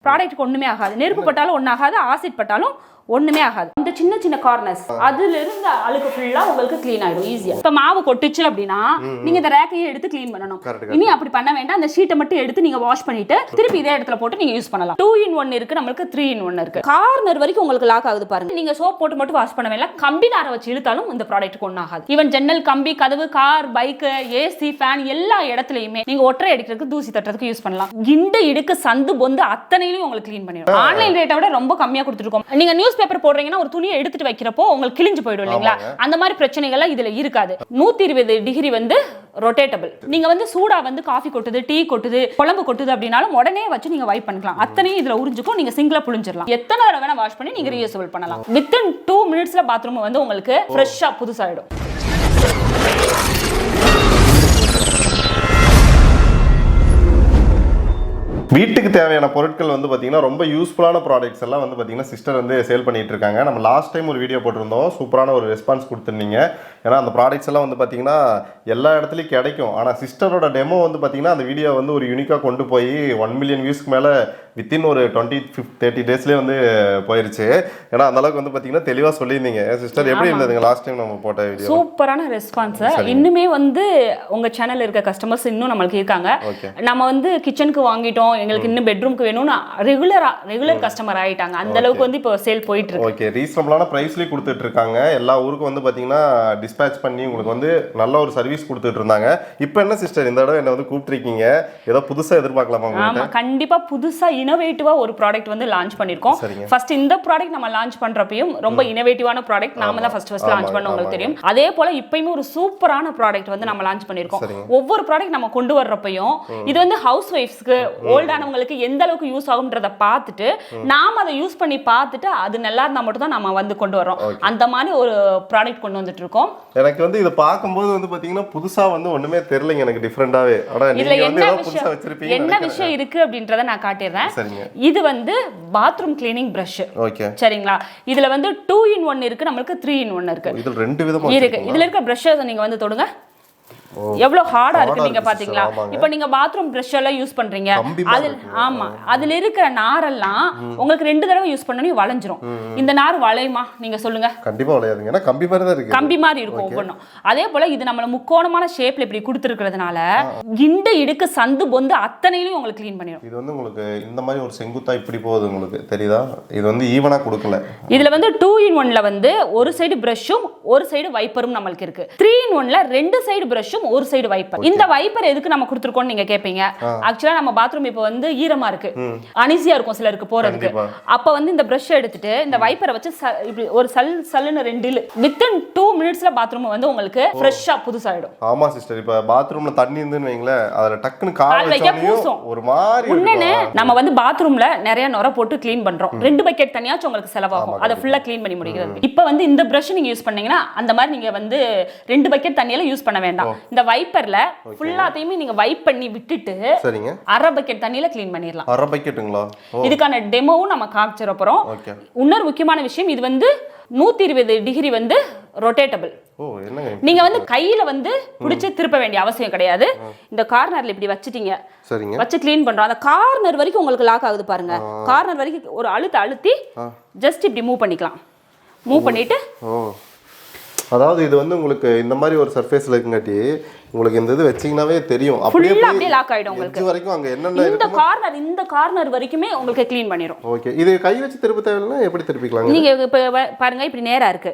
Product ஒண்ணுமே ஆகாது. நெருப்பு பட்டாலும் ஒண்ணு ஆகாது, ஆசிட் பட்டாலும் ஒண்ணுமே ஆகாது. இந்த சின்ன சின்ன கார்னர்ஸ் அதுல இருந்து அழுக்கு ஃபுல்லா உங்களுக்கு க்ளீன் ஆயிடும் ஈஸியா. இப்ப மாவு கொட்டுச்சு அப்படின்னா நீங்க இந்த ரேக்கையை எடுத்து க்ளீன் பண்ணணும். இனி அப்படி பண்ண வேண்டாம். அந்த ஷீட்டை மட்டும் எடுத்து நீங்க வாஷ் பண்ணிட்டு திருப்பி இதே இடத்துல போட்டு நீங்க யூஸ் பண்ணலாம். 2 in 1 இருக்கு, நமக்கு 3 in 1 இருக்கு. கார்னர் வரைக்கும் உங்களுக்கு லாக் ஆகுது பாருங்க. நீங்க சோப் போட்டு மட்டும் வாஷ் பண்ண வேண்டாம். கம்பி நாரை வச்சு இழுத்தாலும் இந்த ப்ராடக்ட் ஒண்ணு ஆகாது. ஈவன் ஜன்னல் கம்பி, கதவு, கார், பைக், ஏசி, ஃபேன் எல்லா இடத்துலயுமே நீங்க ஒற்றை அடிக்கிறதுக்கு, தூசி தட்டுறதுக்கு யூஸ் பண்ணலாம். கிண்டு இடுக்கு சந்து பொந்து அத்தனையிலும் உங்களுக்கு க்ளீன் பண்ணிடும். ஆன்லைன் ரேட்டை விட ரொம்ப கம்மியா கொடுத்துருக்கோம். நீங்க நியூஸ் பேப்பர் போடுறீங்கன்னா ஒரு துணியை எடுத்துட்டு வைக்கிறப்போ உங்களுக்கு கிழிஞ்சு போயிடும் இல்லைங்களா? அந்த மாதிரி பிரச்சனைகள் இதுல இருக்காது. 120 டிகிரி வந்து ரொட்டேட்டபிள். நீங்க வந்து சூடா வந்து காஃபி கொட்டுது, டீ கொட்டுது, குழம்பு கொட்டுது அப்படினாலும் உடனே வச்சு நீங்க வைப் பண்ணிக்கலாம். அத்தனையும் இதுல உறிஞ்சுக்கும். நீங்க சிங்க்ல புழிஞ்சிடலாம். எத்தனை தடவை வேணா வாஷ் பண்ணி நீங்க ரீயூசபிள் பண்ணலாம். வித்தின் 2 மினிட்ஸ்ல பாத்ரூம் வந்து உங்களுக்கு ஃப்ரெஷ்ஷா புதுசாயிடும். வீட்டுக்கு தேவையான பொருட்கள் வந்து பார்த்தீங்கன்னா ரொம்ப யூஸ்ஃபுல்லான ப்ராடக்ட்ஸ் எல்லாம் வந்து பார்த்தீங்கன்னா சிஸ்டர் வந்து சேல் பண்ணிட்டு இருக்காங்க. நம்ம லாஸ்ட் டைம் ஒரு வீடியோ போட்டிருந்தோம், சூப்பரான ஒரு ரெஸ்பான்ஸ் கொடுத்துருந்தீங்க. ஏன்னா அந்த ப்ராடக்ட்ஸ் எல்லாம் வந்து பார்த்தீங்கன்னா எல்லா இடத்துலையும் கிடைக்கும். ஆனால் சிஸ்டரோட டெமோ வந்து பார்த்தீங்கன்னா அந்த வீடியோ வந்து ஒரு யூனிக்காக கொண்டு போய் 1 மில்லியன் வியூஸ்க்கு மேலே வித்தின் ஒரு 20-30 டேஸ்லேயே வந்து போயிருச்சு. ஏன்னா அந்த அளவுக்கு வந்து பார்த்தீங்கன்னா தெளிவாக சொல்லியிருந்தீங்க. சிஸ்டர் எப்படி இருந்ததுங்க லாஸ்ட் டைம் நம்ம போட்ட வீடியோ? சூப்பரான ரெஸ்பான்ஸ். இன்னுமே வந்து உங்க சேனல் இருக்க கஸ்டமர்ஸ் இன்னும் நம்மளுக்கு இருக்காங்க. நம்ம வந்து கிச்சனுக்கு வாங்கிட்டோம், எங்களுக்கு இன்னும் பெட்ரூம்க்கு வேணும்னு ரெகுலர் கஸ்டமர் ஆயிட்டாங்க. அந்த அளவுக்கு வந்து இப்போ சேல் போயிட்டு இருக்கு. ஓகே, ரீசனபிளான பிரைஸ்லயே கொடுத்துட்டு இருக்காங்க. எல்லா ஊருக்கும் வந்து பாத்தீங்கன்னா டிஸ்பேட்ச் பண்ணி உங்களுக்கு வந்து நல்ல ஒரு சர்வீஸ் கொடுத்துட்டு இருந்தாங்க. இப்போ என்ன சிஸ்டர் இந்த தடவை என்ன வந்து கூப்பிட்டுருக்கீங்க? ஏதோ புதுசா எதிர்பார்க்கலாமா? ஆமா, கண்டிப்பா புதுசா இனோவேட்டிவா ஒரு ப்ராடக்ட் வந்து லான்ச் பண்ணிருக்கோம். ஃபர்ஸ்ட் இந்த ப்ராடக்ட் நம்ம லான்ச் பண்றப்பயும் ரொம்ப இனோவேட்டிவான ப்ராடக்ட் நாம தான் ஃபர்ஸ்ட் லான்ச் பண்ணோம், உங்களுக்கு தெரியும். அதே போல இப்பயுமே ஒரு சூப்பரான ப்ராடக்ட் வந்து நம்ம லான்ச் பண்ணிருக்கோம். ஒவ்வொரு ப்ராடக்ட் நம்ம கொண்டு வர்றப்பயும் இது வந்து ஹவுஸ் ஒய்ஃப்ஸ்க்கு, ஓல்டானவங்களுக்கு எந்த அளவுக்கு யூஸ் ஆகும்ன்றத பார்த்துட்டு நாம அதை யூஸ் பண்ணி பார்த்துட்டு அது நல்லா இருந்தா மட்டும் தான் நம்ம வந்து கொண்டு வரோம். அந்த மாதிரி ஒரு ப்ராடக்ட் கொண்டு வந்துட்டு இருக்கோம். எனக்கு வந்து இத பாக்கும்போது வந்து பாத்தீங்கன்னா புதுசா வந்து ஒண்ணுமே தெரியலங்க எனக்கு டிஃபரண்டாவே. ஆனா நீங்க வந்து ஏதோ புதுசா வச்சிருப்பீங்க. என்ன விஷயம் இருக்கு அப்படின்றத நான் காட்டிறேன். இது வந்து பாத்ரூம் கிளீனிங் பிரஷ். ஓகே, சரிங்களா? இதுல வந்து 2 in 1 இருக்கு, நமக்கு 3 in 1 இருக்கு. இதுல ரெண்டு விதமா இருக்கு. இதுல இருக்க பிரஷஸ் நீங்க வந்து தொடுங்க. எவ்வளவு ஹார்டா இருக்கு நீங்க பாத்தீங்களா? இப்போ நீங்க பாத்ரூம் பிரஷ் எல்லாம் யூஸ் பண்றீங்க, அதுல ஆமா அதுல இருக்கிற நாரெல்லாம் உங்களுக்கு 2 தடவை யூஸ் பண்ணனும் வளைஞ்சிரும். இந்த நார் வளையுமா நீங்க சொல்லுங்க? கண்டிப்பா வளையாதுங்க. ஏன்னா கம்பி மாதிரி தான் இருக்கு. கம்பி மாதிரி இருக்கும் ஒவ்வொன்றும். அதே போல இது நம்மள முக்கோணமான ஷேப்ல இப்படி கொடுத்திருக்கிறதுனால கிண்டு இடுக்கு சந்து பொந்து அத்தனையிலும் உங்களுக்கு க்ளீன் பண்ணிடும். இது வந்து உங்களுக்கு இந்த மாதிரி ஒரு செங்குத்தா இப்படி போகுது, உங்களுக்கு தெரியுதா? இது வந்து ஈவனா கொடுக்கல. இதுல வந்து 2 in 1ல வந்து ஒரு சைடு பிரஷும் ஒரு சைடு வைப்பரும் நமக்கு இருக்கு. 3 in 1ல 2 சைடு பிரஷும் ஒரு சைடு வைப்பர். இந்த வைப்பர் எதுக்கு நம்ம கொடுத்திருக்கோம்னு நீங்க கேப்பீங்க. ஆக்சுவலா நம்ம பாத்ரூம் இப்போ வந்து ஈரமா இருக்கு, அனிசியா இருக்கும் சிலருக்கு போறதுக்கு. அப்ப வந்து இந்த பிரஷ் எடுத்துட்டு இந்த வைப்பரை வச்சு இப்படி ஒரு சல்லுன்னு 2 வித்தின் 2 மினிட்ஸ்ல பாத்ரூம் வந்து உங்களுக்கு ஃப்ரெஷ்ஷா புதுசாயிடும். ஆமா சிஸ்டர், இப்ப பாத்ரூம்ல தண்ணி இருந்துன்னு வைங்களேன், அதுல டக்குன்னு கால் வச்சா ஒரு மாதிரி இன்னொன்னு நம்ம வந்து பாத்ரூம்ல நிறைய நொர போட்டு க்ளீன் பண்றோம். 2 பக்கெட் தண்ணியாச்சும் உங்களுக்கு செலவாகும் அதை ஃபுல்லா க்ளீன் பண்ணி முடிக்கிறது. இப்போ வந்து இந்த பிரஷ் நீங்க யூஸ் பண்ணீங்கன்னா அந்த மாதிரி நீங்க வந்து 2 பக்கெட் தண்ணியில யூஸ் பண்ண வேண்டாம். இந்த வைப்பர்ல ஃபுல்லாத்தையுமே நீங்க வைப் பண்ணி விட்டுட்டு சரிங்க 1/2 பக்கெட் தண்ணியில க்ளீன் பண்ணிரலாம். 1/2 பக்கெட்டுங்களா? இதுக்கான டெமோவும் நம்ம காமிச்சற போறோம். இன்னொரு முக்கியமான விஷயம், இது வந்து 120 டிகிரி வந்து ரொட்டேட்டபிள். நீங்க வந்து கையில வந்து பிடிச்சு திருப்ப வேண்டிய அவசியம் கிடையாது. இந்த கார்னர்ல இப்படி வச்சிட்டீங்க, சரிங்க, வச்சு க்ளீன் பண்றோம். அந்த கார்னர் வரைக்கும் உங்களுக்கு லாக் ஆகுது பாருங்க. கார்னர் வரைக்கும் ஒரு அழுத்தி ஜஸ்ட் இப்படி மூவ் பண்ணிக்கலாம். மூவ் பண்ணிட்டு அதாவது இது வந்து உங்களுக்கு இந்த மாதிரி ஒரு சர்ஃபேஸ்ல இருக்குங்காட்டி உங்களுக்கு இந்த இது வெச்சீங்கனாவே தெரியும், அப்படியே லாக் ஆயிடும் உங்களுக்கு. இது வரைக்கும் அங்க என்னென்ன இந்த கார்னர் வரைக்குமே உங்களுக்கு க்ளீன் பண்ணிரும். ஓகே, இது கை வச்சு திருப்ப தேவையில்லைனா எப்படி திருப்பிக்கலாம்? நீங்க இப்ப பாருங்க, இப்படி நேரா இருக்கு,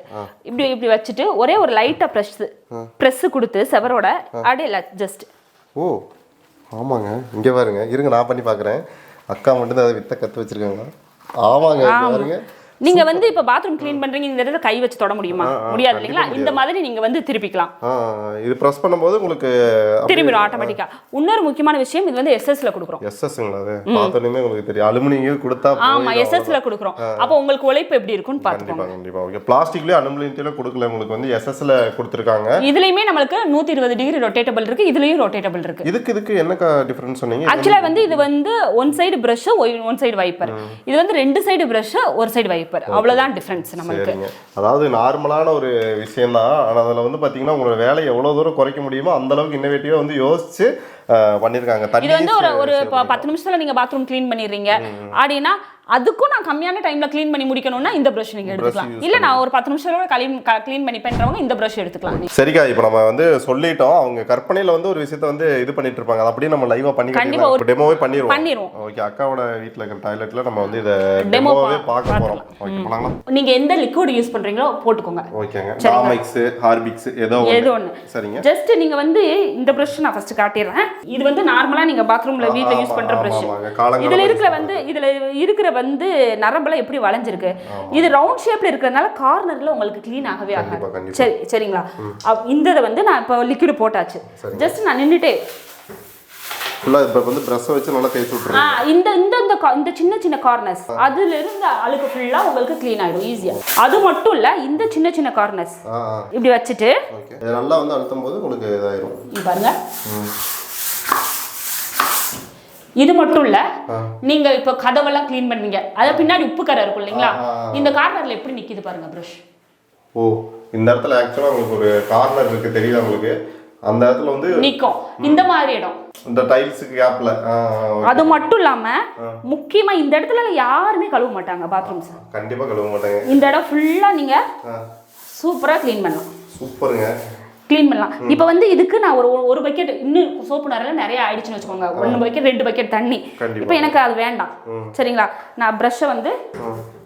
இப்படி வச்சிட்டு ஒரே ஒரு லைட்டா பிரஸ் கொடுத்து செவரோட அப்படியே ஜஸ்ட். ஓ ஆமாங்க, இங்க பாருங்க, இருங்க நான் பண்ணி பாக்குறேன். அக்கா மட்டும் தான் அதை வித்த கத்து வச்சிருக்காங்க. ஆமாங்க, பாருங்க. நீங்க வந்து இப்ப பாத்ரூம் க்ளீன் பண்றீங்க, இந்த இடத்துல கை வச்சு தொட முடியுமா? முடியாது இல்லீங்களா? இந்த மாதிரி நீங்க வந்து திருப்பிக்கலாம். இது பிரஸ் பண்ணும்போது உங்களுக்கு திரும்பிடும் ஆட்டோமேட்டிக்கா. இன்னொரு முக்கியமான விஷயம், இது வந்து எஸ்எஸ்ல கொடுக்குறோம். எஸ்எஸ்ங்களா? அது பார்த்தோனே உங்களுக்கு தெரியும், அலுமினியம் கொடுத்தா. ஆமா, எஸ்எஸ்ல கொடுக்குறோம். அப்ப உங்களுக்கு உழைப்பு எப்படி இருக்குன்னு பாத்துக்கோங்க. கண்டிப்பா. ஓகே, பிளாஸ்டிக்லயே அலுமினியத்தில கொடுக்கல, உங்களுக்கு வந்து எஸ்எஸ்ல கொடுத்திருக்காங்க. இதுலயுமே நமக்கு 120 டிகிரி ரொட்டேட்டபிள் இருக்கு, இதுலயும் ரொட்டேட்டபிள் இருக்கு. இதுக்கு என்ன டிஃபரன்ஸ் சொன்னீங்க? ஆக்சுவலா வந்து இது வந்து one side brush, one side wiper. இது வந்து 2 சைடு பிரஷ், ஒரு சைடு வைப்பர். அவ்வளவுதான் டிஃபரன்ஸ் நமக்கு. அதாவது நார்மலான ஒரு விஷயம் தான். ஆனா அதுல வந்து பாத்தீங்கன்னா உங்களோட வேலையை எவ்வளவு தூரம் குறைக்க முடியுமோ அந்த அளவுக்கு இன்னோவேட்டிவா வந்து யோசிச்சு பண்ணிருக்காங்க. இது வந்து ஒரு 10 நிமிஷத்துல நீங்க பாத்ரூம் க்ளீன் பண்ணிடுறீங்க அப்படின்னா அதுக்கும் நான் கம்மியான டைம்ல க்ளீன் பண்ணி முடிக்கணும்னா இந்த பிரஷ் நீங்க எடுத்துக்கலாம். இல்ல நான் ஒரு 10 நிமிஷத்துல க்ளீன் பண்ணி பண்றவங்க இந்த பிரஷ் எடுத்துக்கலாம். சரிக்கா, இப்போ நம்ம வந்து சொல்லிட்டோம், அவங்க கற்பனையில வந்து ஒரு விஷயத்தை வந்து இது பண்ணிட்டு இருப்பாங்க, அதை அப்படியே நம்ம லைவா பண்ணி டெமோவே பண்ணிடுவோம். ஓகே, அக்காவோட வீட்ல இருக்கிற டாய்லெட்ல நம்ம வந்து இத டெமோவே பார்க்க போறோம். ஓகே, போலாமா? நீங்க எந்த லிக்விட் யூஸ் பண்றீங்களோ போட்டுக்கோங்க. ஓகேங்க, டாமிக்ஸ் ஹார்பிக்ஸ் ஏதோ ஒன்னு. சரிங்க, ஜஸ்ட் நீங்க வந்து இந்த பிரஷ் நான் ஃபர்ஸ்ட் காட்டிடுறேன். இது வந்து நார்மலா நீங்க பாத்ரூம்ல வீட்ல யூஸ் பண்ற பிரஷ். இதுல இருக்கிற வந்து நரம்பெல்லாம் எப்படி வளைஞ்சிருக்கு, இது ரவுண்ட் ஷேப்ல இருக்கிறதுனால கார்னர்ல உங்களுக்கு க்ளீன் ஆகவே ஆகாது. சரிங்களா? இந்த வந்து நான் இப்போ லிக்விட் போட்டாச்சு, ஜஸ்ட் நான் நின்னுட்டே ஃபுல்லா இப்ப வந்து பிரஷ் வச்சு நல்லா தேய்ச்சு விட்டுறேன். இந்த சின்ன சின்ன கார்னர்ஸ் அதுல இருந்து அழுக்கு ஃபுல்லா உங்களுக்கு க்ளீன் ஆயிடும் ஈஸியா. அது மட்டும் இல்ல, இந்த சின்ன சின்ன கார்னர்ஸ் இப்படி வச்சிட்டு நல்லா வந்து அழுத்தும் போது உங்களுக்கு இதாயிரும். பாருங்க, இது மட்டும் இல்ல, நீங்க இப்ப கதவெல்லாம் க்ளீன் பண்ணுவீங்க, அத பின்னாடி உப்பு கரை இருக்கும் இல்லைங்களா, இந்த கார்னர்ல எப்படி நிக்குது பாருங்க பிரஷ். ஓ, இந்த இடத்துல ஆக்சுவலா உங்களுக்கு ஒரு கார்னர் இருக்கு, தெரியுதா உங்களுக்கு? அந்த இடத்துல வந்து நிக்கும் இந்த மாதிரி இடம், இந்த டைல்ஸ்க்கு கேப்ல. அது மட்டும் இல்லாம முக்கியமா இந்த இடத்துல யாருமே கழுவ மாட்டாங்க பாத்ரூம்ஸ். கண்டிப்பா கழுவ மாட்டாங்க. இந்த இடம் ஃபுல்லா நீங்க சூப்பரா க்ளீன் பண்ணலாம். சூப்பருங்க, க்ளீன் பண்ணலாம். இப்போ வந்து இதுக்கு நான் ஒரு பக்கெட் இன்னும் சோப்பு நிறைய நிறைய ஆயிடுச்சுன்னு வச்சுக்கோங்க, 1 பக்கெட் 2 பக்கெட் தண்ணி. இப்போ எனக்கு அது வேண்டாம். சரிங்களா? நான் ப்ரஷ்ஷை வந்து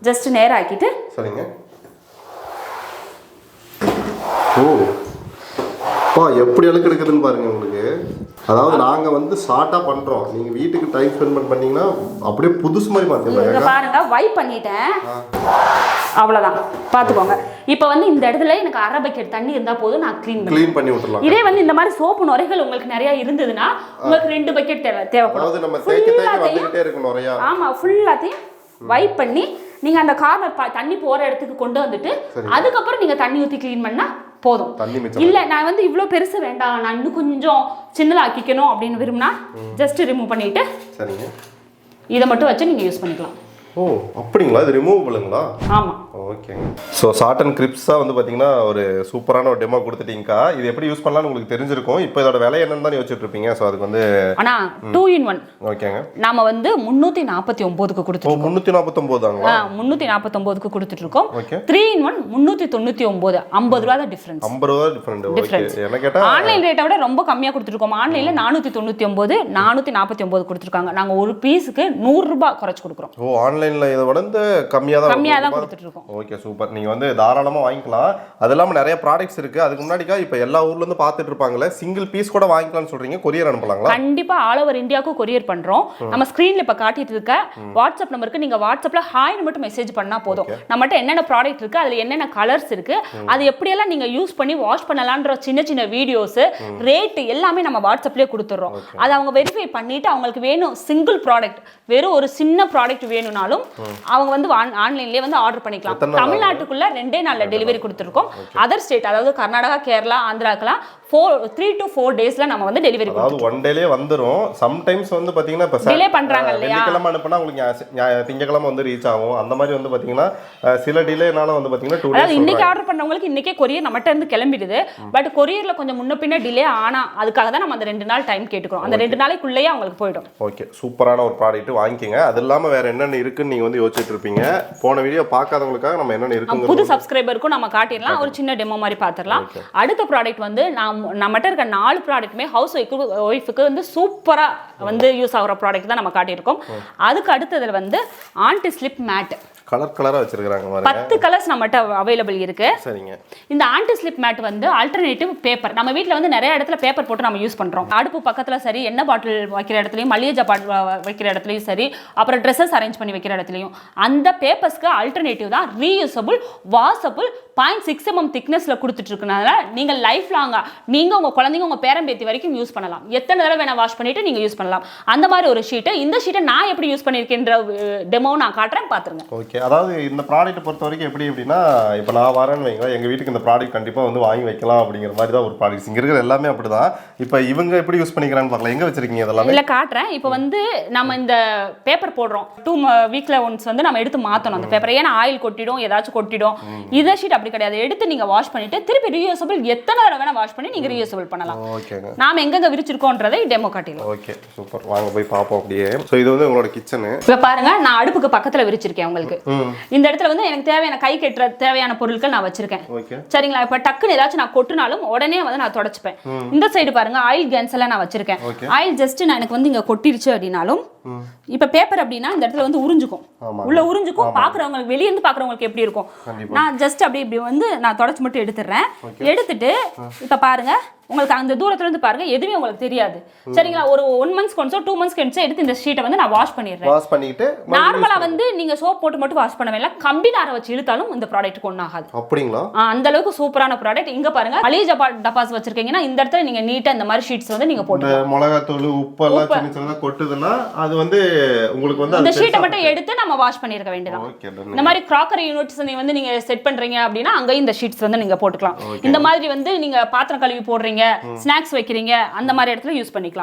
ஜஸ்ட் நேரா ஆக்கிட்டு. சரிங்க. ஓ பா, எப்படி அழுக்கு எடுக்குதுன்னு பாருங்க உங்களுக்கு. அதாவது நாங்க வந்து ஷார்ட்டா பண்றோம், நீங்க வீட்டுக்கு டைம் ஸ்பெண்ட் பண்ணீங்கன்னா அப்படியே புதுசு மாதிரி மாத்திடுங்க. பாருங்க, வைப் பண்ணிட்டேன், அவ்வளவுதான், பாத்துக்கோங்க. இப்போ வந்து இந்த இடத்துல எனக்கு 1/2 பக்கெட் தண்ணி இருந்தா போதும், நான் க்ளீன் பண்ணி விட்டுறலாம். இதே வந்து இந்த மாதிரி சோப்பு நுரைகள் உங்களுக்கு நிறைய இருந்ததுன்னா உங்களுக்கு 2 பக்கெட் தேவைப்படும். அதாவது நம்ம தேய்க்க வந்துட்டே இருக்கு நுரையா. ஆமா, ஃபுல்லாத்தையும் வைப் பண்ணி நீங்க அந்த கார்னர் தண்ணி போற இடத்துக்கு கொண்டு வந்துட்டு அதுக்கப்புறம் நீங்க தண்ணி ஊத்தி க்ளீன் பண்ணா போதும். இல்ல நான் வந்து இவ்ளோ பெருசு வேண்டாம், நான் இன்னும் கொஞ்சம் சின்னதா ஆக்கிக்கணும் அப்படின்னு விரும்பினா ஜஸ்ட் ரிமூவ் பண்ணிட்டு சரிங்க, இதை மட்டும் வச்சு நீங்க யூஸ் பண்ணிக்கலாம். ஓ அப்படிங்களா? இது ரிமூவபிளுங்களா? ஆமா. ஓகேங்க. ஸோ ஷார்ட் அண்ட் கிரிப்ஸா வந்து பாத்தீங்கன்னா ஒரு சூப்பரான ஒரு டெமோ கொடுத்துட்டீங்கக்கா. இது எப்படி யூஸ் பண்ணலாம்னு உங்களுக்கு தெரிஞ்சிருக்கும். இப்போ இதோட விலை என்னன்னு தான் யோசிச்சுட்டு இருப்பீங்க. ஸோ அதுக்கு வந்து ஆனா 2-in-1. ஓகேங்க. நாம வந்து 349க்கு கொடுத்துருக்கோம். 349 349க்கு கொடுத்துட்டு இருக்கோம். 3-in-1 399, 50 ரூபாய் தான் டிஃபரன்ஸ். 50 ரூபாய் டிஃபரன்ஸ். என்ன கேட்டா ஆன்லைன் ரேட்டை விட ரொம்ப கம்மியா கொடுத்துருக்கோம். ஆன்லைன்ல 499 449 கொடுத்துருக்காங்க. நாங்க ஒரு பீஸுக்கு 100 ரூபாய் குறைச்சு கொடுக்குறோம். ஓ, ஆன்லைன்ல இதை விட கம்மியா தான் கொடுத்துட்டு இருக்கோம். Okay, super. நீங்க வந்து தாராளமா வாங்கிக்கலாம். அது இல்லாம நிறைய ப்ராடக்ட்ஸ் இருக்கு. அதுக்கு முன்னாடிக்கா இப்ப எல்லா ஊர்ல இருந்து பார்த்துட்டு இருப்பாங்களே, சிங்கிள் பீஸ் கூட வாங்கிக்கலாம்னு சொல்றீங்க, கொரியர் அனுப்பலாங்களா? கண்டிப்பா ஆல் ஓவர் இந்தியாவுக்கு கொரியர் பண்றோம். நம்ம ஸ்கிரீன்ல இப்ப காட்டிட்டு இருக்க வாட்ஸ்அப் நம்பருக்கு நீங்க வாட்ஸ்அப்ல ஹாய்னு மட்டும் மெசேஜ் பண்ணா போதும். நம்மகிட்ட என்னென்ன ப்ராடக்ட் இருக்கு, அதுல என்னென்ன கலர்ஸ் இருக்கு, அது எப்படியெல்லாம் நீங்க யூஸ் பண்ணி வாஷ் பண்ணலாம்ன்ற சின்ன சின்ன வீடியோஸ், ரேட் எல்லாமே நம்ம வாட்ஸ்அப்லயே கொடுத்துறோம். அதை அவங்க வெரிஃபை பண்ணிட்டு அவங்களுக்கு வேணும் சிங்கிள் ப்ராடக்ட், வெறும் ஒரு சின்ன ப்ராடக்ட் வேணும்னாலும் அவங்க வந்து ஆன்லைன்லயே வந்து ஆர்டர் பண்ணிக்கலாம். தமிழ்நாட்டுக்குள்ள 2 நாள்ல டெலிவரி கொடுத்துருக்கோம். அதர் ஸ்டேட், அதாவது கர்நாடகா, கேரளா, ஆந்திராக்கெல்லாம் 3 to 4 டேஸ்ல நம்ம வந்து டெலிவரி கொடுத்துருவோம். அதாவது 1 டேலயே வந்துரும். சம்டைம்ஸ் வந்து பாத்தீங்கன்னா இப்ப டிலே பண்றாங்க இல்லையா, வெள்ளிக்கிழமை அனுப்புனா உங்களுக்கு திங்கக்கிழமை வந்து ரீச் ஆகும். அந்த மாதிரி வந்து பாத்தீங்கன்னா சில டிலேனால வந்து பாத்தீங்கன்னா 2 டேஸ். இன்னைக்கு ஆர்டர் பண்ணவங்களுக்கு இன்னைக்கே கொரியர் நம்மட்ட இருந்து கிளம்பிடுது. பட் கொரியர்ல கொஞ்சம் முன்ன பின்ன டிலே ஆனா அதுக்காக தான் நம்ம அந்த 2 நாள் டைம் கேட்டுக்கிறோம். அந்த 2 நாளைக்குள்ளேயே அவங்களுக்கு போய்டும். ஓகே, சூப்பரான ஒரு ப்ராடக்ட் வாங்கிக்கங்க. அது இல்லாம வேற என்னென்ன இருக்குன்னு நீங்க வந்து யோசிச்சுட்டு இருப்பீங்க. போன வீடியோ பார்க்காதவங்களுக்காக நம்ம என்னென்ன இருக்குங்க புது சப்ஸ்கிரைபருக்கும் நம்ம காட்டிடலாம், ஒரு சின்ன டெமோ மாதிரி பார்த்துடலாம். அடுத்த ப்ராடக்ட் வந்து நம்மகிட்ட இருக்க 4 ப்ராடக்ட்டுமே ஹவுஸ் ஒய்ஃபுக்கு வந்து சூப்பரா வந்து யூஸ் ஆகிற ப்ராடக்ட் தான் நம்ம காட்டியிருக்கோம். அதுக்கு அடுத்தது வந்து ஆன்டி ஸ்லிப் மேட். கலர் கலரா வச்சிருக்காங்க பாருங்க. 10 கலர்ஸ் நம்மட்ட அவைலபிள் இருக்கு. சரிங்க. இந்த ஆன்டி ஸ்லிப் மேட் வந்து ஆல்டர்னேட்டிவ் பேப்பர். நம்ம வீட்ல வந்து நிறைய இடத்துல பேப்பர் போட்டு நம்ம யூஸ் பண்றோம். அடுப்பு பக்கத்துல சரி, எண்ணெய் பாட்டில் வைக்கிற இடத்துலயும், மளிகை பாட்டில் வைக்கிற இடத்துலயும் சரி, அப்புறம் ட்ரெஸ்ஸஸ் அரேஞ்ச் பண்ணி வைக்கிற இடத்துலயும் அந்த பேப்பர்ஸ்க்கு ஆல்டர்னேட்டிவ் தான் ரீயூசபிள், வாஷபிள், 0.6 mm திக்னஸ்ல கொடுத்துட்டு இருக்கனால நீங்க லைஃப் லாங்கா நீங்க உங்க குழந்தைங்க உங்க பேரம்பேத்தி வரைக்கும் யூஸ் பண்ணலாம். எத்தனை தடவை வேணா வாஷ் பண்ணிட்டு நீங்க யூஸ் பண்ணலாம். அந்த மாதிரி ஒரு ஷீட். இந்த ஷீட்டை நான் எப்படி யூஸ் பண்ணிருக்கேன்ற டெமோ நான் காட்டுறேன், பாத்துருங்க. Okay, okay. அதாவது இந்த ப்ராடக்ட் பொறுத்த வரைக்கும் எப்படி அப்படின்னா, இப்போ நான் வரேன்னு வைங்களேன், எங்கள் வீட்டுக்கு இந்த ப்ராடக்ட் கண்டிப்பாக வந்து வாங்கி வைக்கலாம் அப்படிங்கிற மாதிரி தான் ஒரு ப்ராடக்ட்ஸ் இங்கே இருக்கிற எல்லாமே அப்படி தான். இப்போ இவங்க எப்படி யூஸ் பண்ணிக்கிறான்னு பார்க்கலாம். எங்கே வச்சிருக்கீங்க இதெல்லாம்? இல்லை காட்டுறேன். இப்போ வந்து நம்ம இந்த பேப்பர் போடுறோம் 2 வீக்ல ஒன்ஸ் வந்து நம்ம எடுத்து மாற்றணும் அந்த பேப்பரை. ஏன்னா ஆயில் கொட்டிடும், ஏதாச்சும் கொட்டிடும். இதை ஷீட் அப்படி கிடையாது. எடுத்து நீங்கள் வாஷ் பண்ணிட்டு திருப்பி ரீயூசபிள் எத்தனை தடவை வேணால் வாஷ் பண்ணி நீங்கள் ரீயூசபிள் பண்ணலாம். ஓகேங்க. நாம எங்கெங்க விரிச்சிருக்கோன்றதை டெமோ காட்டிடலாம். Okay super. வாங்க போய் பார்ப்போம் அப்படியே. ஸோ இது வந்து உங்களோட கிச்சனு. இப்போ பாருங்க, நான் அடுப்புக்கு பக்கத்தில் விரிச்சிருக்கேன் உங்களுக்கு. இந்த இடத்துல வந்து எனக்கு தேவையான கை கட்டுற தேவையான பொருட்கள் நான் வச்சிருக்கேன். சரிங்களா? இப்போ டக்குன்னு ஏதாச்சும் நான் கொட்டினாலும் உடனே வந்து நான் தொடச்சுப்பேன். இந்த சைடு பாருங்க, ஆயில் கேன்ஸ் எல்லாம் நான் வச்சிருக்கேன். ஆயில் ஜஸ்ட் நான் எனக்கு வந்து இங்க கொட்டிருச்சு அப்படின்னாலும், இப்ப பேப்பர் அப்படின்னா இந்த இடத்துல வந்து உறிஞ்சுக்கும், உள்ள உறிஞ்சுக்கும். பாக்குறவங்களுக்கு வெளிய இருந்து பாக்குறவங்களுக்கு எப்படி இருக்கும், நான் ஜஸ்ட் அப்படி இப்படி வந்து நான் தொடச்சு மட்டும் எடுத்துறேன். எடுத்துட்டு இப்ப பாருங்க, உங்களுக்கு அந்த தூரத்துல இருந்து பாருங்க, எதுவுமே உங்களுக்கு தெரியாது. சரிங்களா? ஒரு 1 month ஒன்ஸோ 2 months ஒன்ஸோ எடுத்து இந்த ஷீட்டை வந்து நான் வாஷ் பண்ணிடுறேன். வாஷ் பண்ணிட்டு நார்மலா வந்து நீங்க சோப் போட்டு மட்டும் வாஷ் பண்ண வேண்டாம், கம்பி நாரை வச்சு இழுத்தாலும் இந்த ப்ராடக்ட்டுக்கு ஒன்றும் ஆகாது. அப்படிங்களா? அந்த அளவுக்கு சூப்பரான ப்ராடக்ட். இங்க பாருங்க, மளிகை டப்பாஸ் வச்சிருக்கீங்கன்னா இந்த இடத்துல நீங்க நீட்டா இந்த மாதிரி ஷீட்ஸ் வந்து நீங்க போட்டு, மிளகாத்தூள் உப்பு எல்லாம் சின்ன சின்னதா கொட்டுதுன்னா அது வந்து உங்களுக்கு வந்து இந்த ஷீட்டை மட்டும் எடுத்து நம்ம வாஷ் பண்ணிருக்க வேண்டியதான். இந்த மாதிரி கிராக்கரி யூனிட்ஸ் வந்து நீங்க செட் பண்றீங்க அப்படின்னா அங்கேயும் இந்த ஷீட்ஸ் வந்து நீங்க போட்டுக்கலாம். இந்த மாதிரி வந்து நீங்க பாத்திரம் கழுவி போடுறீங்க, ஸ்நாக்ஸ் வைக்கிறீங்க, அந்த மாதிரி இடத்துல யூஸ் பண்ணிக்கலாம்.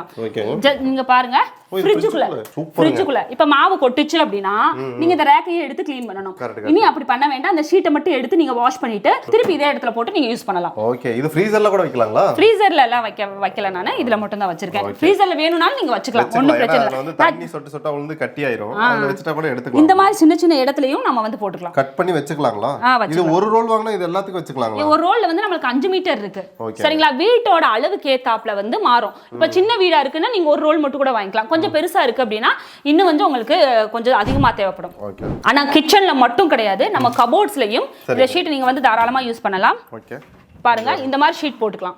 நீங்க பாருங்க, ஃப்ரிட்ஜுக்குள்ள இப்ப மாவு கொட்டுச்சு அப்படின்னா நீங்க இந்த ரேக்கையை எடுத்து க்ளீன் பண்ணணும். இனி அப்படி பண்ண வேண்டாம். அந்த ஷீட்டை மட்டும் எடுத்து நீங்க வாஷ் பண்ணிட்டு திருப்பி இதே இடத்துல போட்டு நீங்க யூஸ் பண்ணலாம். ஓகே. இது ஃப்ரீசர்ல கூட வைக்கலாங்களா? ஃப்ரீசர்ல எல்லாம் வைக்கல, நானே இதுல மட்டும் தான் வச்சிருக்கேன். ஃப்ரீசர்ல வேணும்னாலும் நீங்க வச்சுக்கலாம், ஒண்ணும் பிரச்சனை இல்ல. வந்து தண்ணி சொட்டு சொட்டா வந்து கட்டி ஆயிரும், அதுல வச்சிட்டா கூட எடுத்துக்கலாம். இந்த மாதிரி சின்ன சின்ன இடத்துலயும் நம்ம வந்து போட்டுக்கலாம், கட் பண்ணி வச்சுக்கலாங்களா? இது ஒரு ரோல் வாங்குனா இது எல்லாத்துக்கும் வச்சுக்கலாங்களா? ஒரு ரோல்ல வந்து நமக்கு 5 மீட்டர் இருக்கு. சரிங்களா? வீட்டோட அளவுக்கு ஏத்தாப்ல வந்து மாறும். இப்ப சின்ன வீடா இருக்குன்னா நீங்க ஒரு ரோல் மட்டும் கூட வாங்கிக்கலாம். கொஞ்சம் பெருசா இருக்கு அப்படின்னா இன்னும் வந்து உங்களுக்கு கொஞ்சம் அதிகமா தேவைப்படும். ஆனா கிச்சன்ல மட்டும் கிடையாது, நம்ம கபோர்ட்ஸ்லயும் இந்த ஷீட் நீங்க வந்து தாராளமா யூஸ் பண்ணலாம். பாருங்க, இந்த மாதிரி ஷீட் போட்டுக்கலாம்.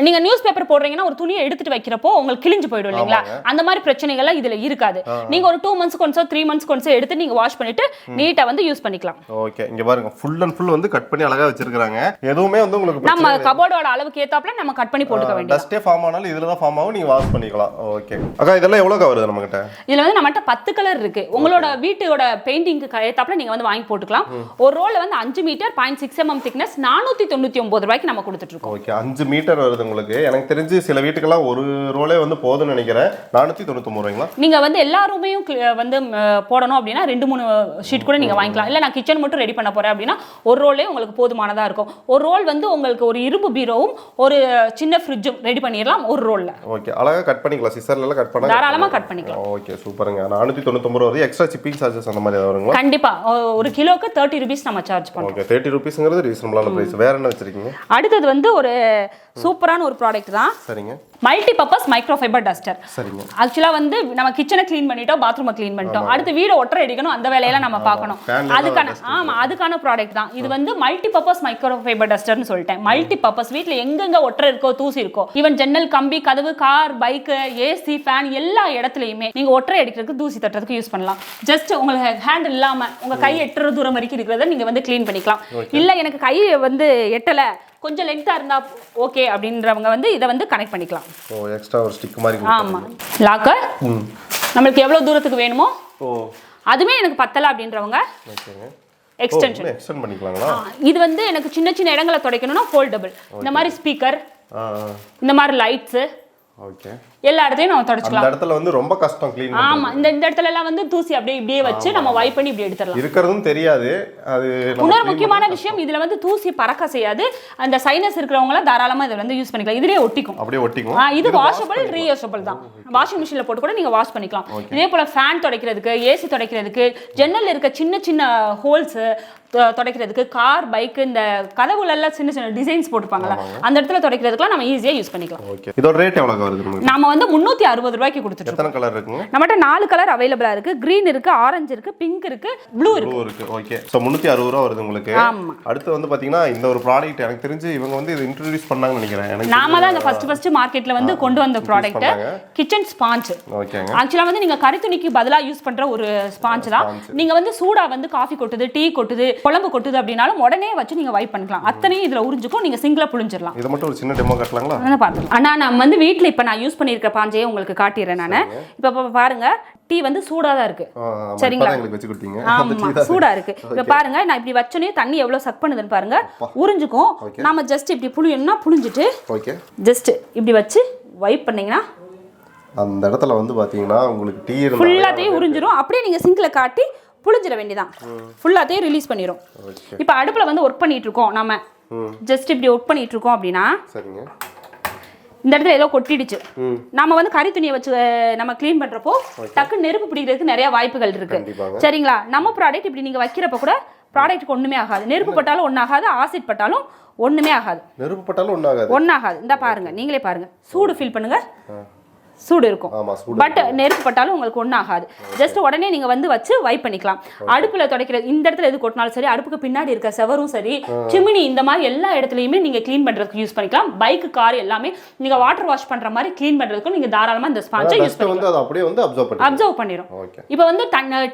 நீங்க நியூஸ் பேப்பர் போடுறீங்கன்னா ஒரு துணியை எடுத்துட்டு வைக்கிறப்போ உங்களுக்கு கிழிஞ்சு போயிடும் இல்லைங்களா? அந்த மாதிரி பிரச்சனைகள் இதுல இருக்காது. நீங்க ஒரு 2 months ஒன்ஸோ 3 months ஒன்ஸோ எடுத்து நீங்க வாஷ் பண்ணிட்டு நீட்டா வந்து யூஸ் பண்ணிக்கலாம். ஓகே. இங்க பாருங்க, ஃபுல் அண்ட் ஃபுல் வந்து கட் பண்ணி அழகா வச்சிருக்காங்க. எதுவுமே வந்து உங்களுக்கு நம்ம கபோர்டோட அளவுக்கு ஏத்தாப்ல நம்ம கட் பண்ணி போட்டுக்க வேண்டியது. டஸ்டே ஃபார்ம் ஆனாலும் இதுல தான் ஃபார்ம் ஆகும், நீங்க வாஷ் பண்ணிக்கலாம். ஓகே அக்கா, இதெல்லாம் எவ்வளவு வருது நம்மகிட்ட? இதுல வந்து நம்மகிட்ட 10 கலர் இருக்கு. உங்களோட வீட்டோட பெயிண்டிங்க்கு ஏத்தாப்ல நீங்க வந்து வாங்கி போட்டுக்கலாம். ஒரு ரோல்ல வந்து 5 மீட்டர் 0.6 mm திக்னஸ் 499 ரூபாய்க்கு நம்ம கொடுத்துட்டு இருக்கோம். ஓகே. 5 மீட்டர் வருது உங்களுக்கு. எனக்கு தெரிஞ்சு சில வீட்டுக்கெல்லாம் ஒரு ரோலே வந்து போதும்னு நினைக்கிறேன். 499 ரூபாய்ங்களா? நீங்க வந்து எல்லா ரூமையும் வந்து போடணும் அப்படின்னா 2-3 ஷீட் கூட நீங்க வாங்கிக்கலாம். இல்ல நான் கிச்சன் மட்டும் ரெடி பண்ண போறேன் அப்படின்னா ஒரு ரோலே உங்களுக்கு போதுமானதா இருக்கும். ஒரு ரோல் வந்து உங்களுக்கு ஒரு இரும்பு பீரோவும் ஒரு சின்ன ஃப்ரிட்ஜும் ரெடி பண்ணிடலாம் ஒரு ரோல்ல. ஓகே. அழகா கட் பண்ணிக்கலாம், சிசர்ல எல்லாம் கட் பண்ணா தாராளமா கட் பண்ணிக்கலாம். ஓகே சூப்பருங்க. 499 வருது. எக்ஸ்ட்ரா ஷிப்பிங் சார்ஜஸ் அந்த மாதிரி வருங்களா? கண்டிப்பா. ஒரு கிலோக்கு 30 ரூபீஸ் நம்ம சார்ஜ் பண்றோம். ஓகே. 30 ரூபீஸ்ங்கிறது ரீசனபிளான பிரைஸ். வேற என்ன வச்சிருக்கீங்க? அடுத்து வந்து ஒரு சூப்பரான ஒரு ப்ராடக்ட் தான். சரிங்க. Multi purpose micro fibre duster. சரிங்க. ஆக்சுவலா வந்து நம்ம கிச்சனை க்ளீன் பண்ணிட்டோம், பாத்ரூமை க்ளீன் பண்ணிட்டோம், அடுத்து வீட ஒட்டரை அடிக்கணும், அந்த வேலையெல்லாம் நம்ம பார்க்கணும். அதுக்கான ப்ராடக்ட் தான் இது. வந்து மல்டி பர்பஸ் மைக்ரோ ஃபைபர் டஸ்டர்னு சொல்லிட்டேன். மல்டி பர்பஸ், வீட்டில் எங்கெங்க ஒட்டரை இருக்கோ, தூசி இருக்கோ, ஈவன் ஜன்னல், கம்பி, கதவு, கார், பைக், ஏசி, ஃபேன் எல்லா இடத்துலையுமே நீங்க ஒட்டரை அடிக்கிறதுக்கு, தூசி தட்டுறதுக்கு யூஸ் பண்ணலாம். ஜஸ்ட் உங்களுக்கு ஹேண்ட் இல்லாம உங்க கை எட்டுற தூரம் வரைக்கும் இருக்கிறத நீங்க வந்து க்ளீன் பண்ணிக்கலாம். இல்ல எனக்கு கை வந்து எட்டல, கொஞ்சம் லென்த்தா இருந்தா ஓகே அப்படின்றவங்க வந்து இதை வந்து கனெக்ட் பண்ணிக்கலாம். ஓ, எக்ஸ்ட்ரா ஒரு ஸ்டிக் மாதிரி. ஆமா. லாக்கர் நமக்கு எவ்வளவு தூரத்துக்கு வேணுமோ அதுவே எனக்கு பத்தல அப்படின்றவங்க எக்ஸ்டென்ஷன் பண்ணிக்கலாங்களா? இது வந்து எனக்கு சின்ன சின்ன இடங்களை துடைக்கணும்னா ஃபோல்டபிள். இந்த மாதிரி ஸ்பீக்கர், இந்த மாதிரி லைட்ஸ், ஓகே, எல்லா இடத்தையும் நம்ம தொடச்சுக்கலாம். அந்த இடத்துல வந்து ரொம்ப கஷ்டம் க்ளீன் பண்ண. ஆமா, இந்த இடத்துல எல்லாம் வந்து தூசி அப்படியே இப்படியே வச்சு நம்ம வைப் பண்ணி இப்படி எடுத்துறலாம். இருக்கிறதும் தெரியாது. அது இன்னொரு முக்கியமான விஷயம், இதுல வந்து தூசி பறக்க செய்யாது. அந்த சைனஸ் இருக்கிறவங்க எல்லாம் தாராளமா இத வந்து யூஸ் பண்ணிக்கலாம். இதுலயே ஒட்டிக்கும், அப்படியே ஒட்டிக்கும். இது வாஷபிள், ரீயூசபிள் தான். வாஷிங் மெஷின்ல போட்டு கூட நீங்க வாஷ் பண்ணிக்கலாம். இதே போல ஃபேன் துடைக்கிறதுக்கு, ஏசி துடைக்கிறதுக்கு, ஜன்னல்ல இருக்க சின்ன சின்ன ஹோல்ஸ் துடைக்கிறதுக்கு, கார், பைக், இந்த கதவுல எல்லாம் சின்ன சின்ன டிசைன்ஸ் போட்டுப்பாங்கல்ல, அந்த இடத்துல துடைக்கிறதுக்குலாம் நம்ம ஈஸியா யூஸ் பண்ணிக்கலாம். ஓகே. இதோட ரேட் எவ்வளவு வருது? நாம வந்து 360 ரூபாய்க்கு கொடுத்துட்டு இருக்கோம். எத்தனை கலர் இருக்குங்க? நம்மட்ட 4 கலர் அவேலபிளா இருக்கு. கிரீன் இருக்கு, ஆரஞ்சு இருக்கு, பிங்க் இருக்கு, ப்ளூ இருக்கு. ஓகே. சோ 360 ரூபாய் வருது உங்களுக்கு. ஆமா. அடுத்து வந்து பாத்தீங்கன்னா இந்த ஒரு ப்ராடக்ட் எனக்கு தெரிஞ்சு இவங்க வந்து இது இன்ட்ரோ듀ஸ் பண்ணாங்கன்னு நினைக்கிறேன். எனக்கு நாம தான் இந்த ஃபர்ஸ்ட் மார்க்கெட்ல வந்து கொண்டு வந்த ப்ராடக்ட் கிச்சன் ஸ்பாஞ்ச். ஓகேங்க. ஆக்சுவலா வந்து நீங்க கரித்துணிக்கு பதிலா யூஸ் பண்ற ஒரு ஸ்பாஞ்ச் தான். நீங்க வந்து சூடா வந்து காஃபி கொட்டுது, டீ கொட்டுது, குழம்பு கொட்டுது அப்படினாலும் உடனே வச்சு நீங்க வைப் பண்ணிக்கலாம். அத்தனையும் இதுல உறிஞ்சுக்கும். நீங்க சிங்கிளா புழிஞ்சிரலாம். இது மட்டும் ஒரு சின்ன டெமோ காட்டலாங்களா? அத பாருங்க. ஆனா நான் வந்து வீட்ல இப்ப நான் யூஸ் பண்ணிருக்க பாஞ்சையை உங்களுக்கு காட்டிறேன் நானு. இப்ப பாருங்க டீ வந்து சூடா தான் இருக்கு. சரிங்களா? உங்களுக்கு வெச்சு கொடுத்தீங்க. ஆமா சூடா இருக்கு. இப்ப பாருங்க நான் இப்படி வச்சனே தண்ணி எவ்வளவு சக் பண்ணுதுன்னு பாருங்க. உறிஞ்சுக்கும். நாம ஜஸ்ட் இப்படி புளியணும்னா புளிஞ்சிட்டு ஓகே ஜஸ்ட் இப்படி வச்சு வைப் பண்ணீங்கன்னா அந்த இடத்துல வந்து பாத்தீங்கன்னா உங்களுக்கு டீ ஃபுல்லாத்தையும் உறிஞ்சிரும். அப்படியே நீங்க சிங்க்ல காட்டி புளிஞ்சிர வேண்டியதான். ஃபுல்லாத்தையும் ரிலீஸ் பண்ணிரும். இப்போ அடுப்புல வந்து ஒர்க் பண்ணிட்டு இருக்கோம் நாம. ஜஸ்ட் இப்படி ஒர்க் பண்ணிட்டு இருக்கோம் அப்படினா சரிங்க. இந்த இடத்துல ஏதோ கொட்டிடுச்சு. நாம வந்து கறி துணியை வச்சு நம்ம க்ளீன் பண்றப்போ டக்கு நெருப்பு பிடிக்கிறதுக்கு நிறைய வாய்ப்புகள் இருக்கு. சரிங்களா? நம்ம ப்ராடக்ட் இப்படி நீங்க வைக்கிறப்ப கூட ப்ராடக்ட்க்கு ஒண்ணுமே ஆகாது. நெருப்பு பட்டாலும் ஒண்ணாகாது, ஆசிட் பட்டாலும் ஒண்ணுமே ஆகாது. நெருப்பு பட்டாலும் ஒண்ணாகாது. இந்த பாருங்க நீங்களே பாருங்க. சூடு ஃபீல் பண்ணுங்க. சூடு இருக்கும். பட் நெருப்பு பட்டாலும் உங்களுக்கு ஒன்றும் ஆகாது. ஜஸ்ட் உடனே நீங்க வந்து வச்சு வைப் பண்ணிக்கலாம். அடுப்புல துடைக்கிற இந்த இடத்துல எது கொட்டினாலும் சரி, அடுப்புக்கு பின்னாடி இருக்க செவரும் சரி, சிமினி இந்த மாதிரி எல்லா இடத்துலயுமே நீங்க க்ளீன் பண்றதுக்கு யூஸ் பண்ணிக்கலாம். பைக், கார் எல்லாமே நீங்க வாட்டர் வாஷ் பண்ற மாதிரி க்ளீன் பண்றதுக்கு நீங்க தாராளமா இந்த ஸ்பாஞ்சை யூஸ் பண்ணிக்கலாம். அது அப்படியே வந்து அப்சர்வ் பண்ணிரும். இப்போ வந்து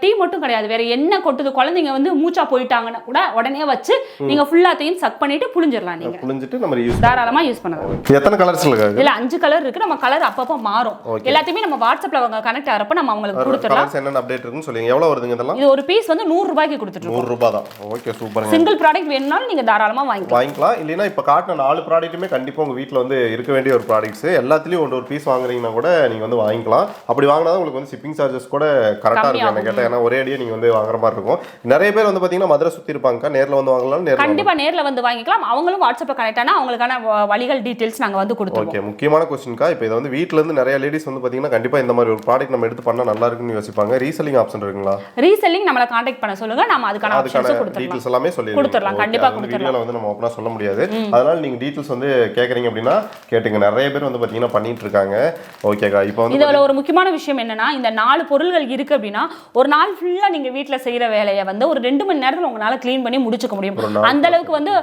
டீ மட்டும் கிடையாது, வேற என்ன கொட்டுது, குழந்தைங்க வந்து மூச்சா போயிட்டாங்கன்னா கூட உடனே வச்சு நீங்க ஃபுல்லாத்தையும் சக் பண்ணிட்டு புளிஞ்சிரலாம். நீங்க புளிஞ்சிட்டு நம்ம யூஸ் தாராளமா யூஸ் பண்ணலாம். எத்தனை கலர்ஸ் இருக்கு? இல்ல 5 கலர் இருக்கு. நம்ம கலர் அப்பப்போ மாறும். எல்லாத்தையுமே நம்ம வாட்ஸ்அப்ல அவங்க கனெக்ட் ஆறப்ப நம்ம அவங்களுக்கு கொடுத்துறலாம். கலர்ஸ் என்னென்ன அப்டேட் இருக்குன்னு சொல்லுங்க. எவ்வளவு வருதுங்க இதெல்லாம்? இது ஒரு பீஸ் வந்து 100 ரூபாய்க்கு கொடுத்துட்டு இருக்கோம். 100 ரூபாய் தான். ஓகே சூப்பர்ங்க. சிங்கிள் ப்ராடக்ட் வேணும்னாலும் நீங்க தாராளமா வாங்கிக்கலாம். இல்லனா இப்ப காட்டின 4 ப்ராடக்ட்டுமே கண்டிப்பா உங்க வீட்ல வந்து இருக்க வேண்டிய ஒரு ப்ராடக்ட்ஸ். எல்லாத்துலயும் ஒரு பீஸ் வாங்குறீங்கன்னா கூட நீங்க வந்து வாங்கிக்கலாம். அப்படி வாங்குனா தான் உங்களுக்கு வந்து ஷிப்பிங் சார்ஜஸ் கூட கரெக்ட்டா இருக்கும். என்ன கேட்டா ஏன்னா ஒரே அடியே நீங்க வந்து வாங்குற மாதிரி இருக்கும். நிறைய பேர் வந்து பாத்தீங்கன்னா மதுரை சுத்தி இருப்பாங்க. நேர்ல வந்து வாங்கலாம். கண்டிப்பா நேர்ல வந்து வாங்கிக்கலாம். அவங்களும் வாட்ஸ்அப்ல கனெக்ட் ஆனா அவங்களுக்கான வழிகள் டீடைல்ஸ் நாங்க வந்து கொடுத்துருவோம். ஓகே முக்கியமான क्वेश्चनக்கா இப்போ இத வந்து வீட்ல இருந்து நிறைய லேடிஸ் வந்து பாத்தீங்கன்னா கண்டிப்பா இந்த மாதிரி ஒரு ப்ராடக்ட் நம்ம எடுத்து பண்ணா நல்லா இருக்குன்னு யோசிப்பாங்க. ரீசெல்லிங் ஆப்ஷன் இருக்குங்களா? ரீசெல்லிங் நம்மள कांटेक्ट பண்ண சொல்லுங்க. நாம அதுக்கான ஆப்ஷன்ஸ் கொடுத்துறோம். டீடைல்ஸ் எல்லாமே சொல்லிடுறோம். கண்டிப்பா கொடுத்துறோம். வீடியோல வந்து நம்ம ஓபனா சொல்ல முடியாது. அதனால நீங்க டீடைல்ஸ் வந்து கேக்குறீங்க அப்படினா கேட்டுங்க. நிறைய பேர் வந்து பாத்தீங்கன்னா பண்ணிட்டு இருக்காங்க. ஓகேக்கா. இப்போ வந்து இதுல ஒரு முக்கியமான விஷயம் என்னன்னா இந்த 4 பொருட்கள் இருக்கு அப்படினா ஒரு நாள் ஃபுல்லா நீங்க வீட்ல செய்யற வேலையை வந்து ஒரு 2 மணி நேரத்துல உங்களால க்ளீன் பண்ணி முடிச்சுக்க முடியும். அந்த அளவுக்கு வந்து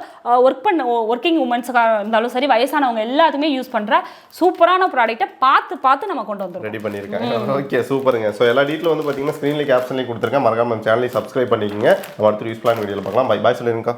வொர்க்கிங் உமன்ஸ்க்கா இருந்தாலும் சரி, வயசானவங்க எல்லாத்துமே யூஸ் பண்ற சூப்பரான ப்ராடக்ட்டை பார்த்து நம்ம கொண்டு வந்திருக்கோம். ரெடி பண்ணிருக்காங்க. ஓகே சூப்பருங்க. சோ எல்லா டீடைலும் வந்து பாத்தீங்கன்னா ஸ்கிரீன்ல கேப்ஷன்ல கொடுத்திருக்கேன். மறக்காம நம்ம சேனலை சப்ஸ்கிரைப் பண்ணிக்கங்க. நம்ம அடுத்த யூஸ்ஃபுல்லான வீடியோல பார்க்கலாம். பை சொல்லுங்க.